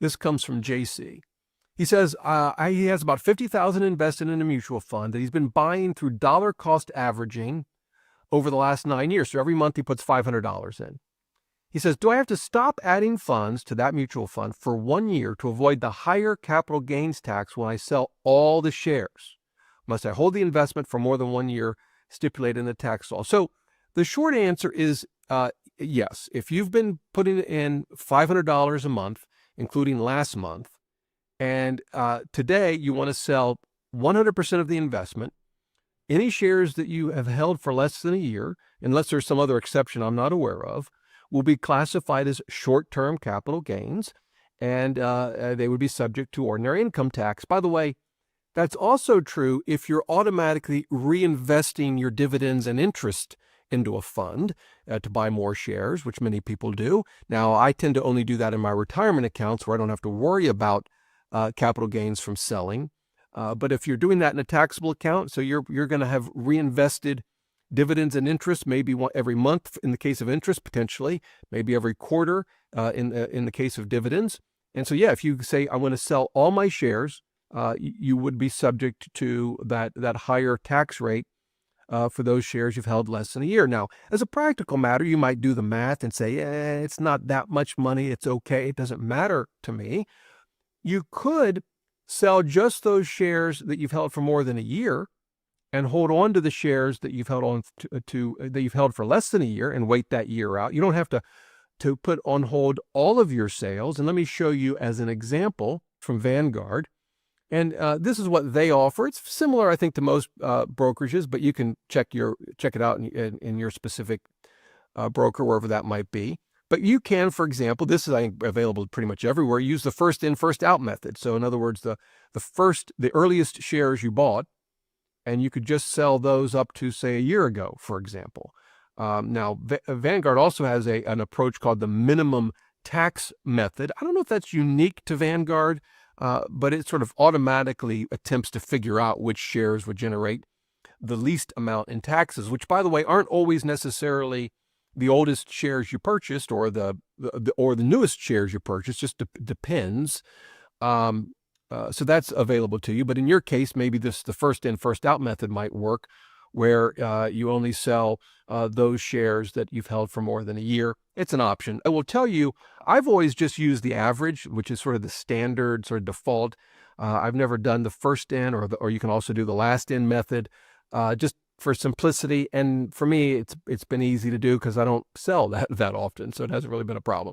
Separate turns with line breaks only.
This comes from JC. He says he has about $50,000 invested in a mutual fund that he's been buying through dollar cost averaging over the last 9 years. So every month he puts $500 in. He says, do I have to stop adding funds to that mutual fund for 1 year to avoid the higher capital gains tax when I sell all the shares? Must I hold the investment for more than 1 year stipulated in the tax law? So the short answer is yes. If you've been putting in $500 a month, including last month, and today you want to sell 100% of the investment, any shares that you have held for less than a year, unless there's some other exception I'm not aware of, will be classified as short-term capital gains, and they would be subject to ordinary income tax. By the way, that's also true if you're automatically reinvesting your dividends and interest into a fund to buy more shares, which many people do. Now, I tend to only do that in my retirement accounts where I don't have to worry about capital gains from selling. But if you're doing that in a taxable account, so you're going to have reinvested dividends and interest, maybe every month in the case of interest, potentially, maybe every quarter in the case of dividends. And so, yeah, if you say, I want to sell all my shares, you would be subject to that higher tax rate for those shares you've held less than a year. Now, as a practical matter, you might do the math and say, it's not that much money. It's okay. It doesn't matter to me. You could sell just those shares that you've held for more than a year and hold on to the shares that you've held on that you've held for less than a year and wait that year out. You don't have to put on hold all of your sales. And let me show you as an example from Vanguard. And this is what they offer. It's similar, I think, to most brokerages, but you can check it out in your specific broker, wherever that might be. But you can, for example, this is, I think, available pretty much everywhere, use the first in, first out method. So in other words, the earliest shares you bought, and you could just sell those up to, say, a year ago, for example. Now, Vanguard also has an approach called the minimum tax method. I don't know if that's unique to Vanguard, but it sort of automatically attempts to figure out which shares would generate the least amount in taxes, which, by the way, aren't always necessarily the oldest shares you purchased or the newest shares you purchased. Just depends. So that's available to you. But in your case, maybe the first in, first out method might work, where you only sell those shares that you've held for more than a year. It's an option. I will tell you, I've always just used the average, which is sort of the standard, sort of default. I've never done the first in, or you can also do the last in method, just for simplicity. And for me, it's been easy to do because I don't sell that often, so it hasn't really been a problem.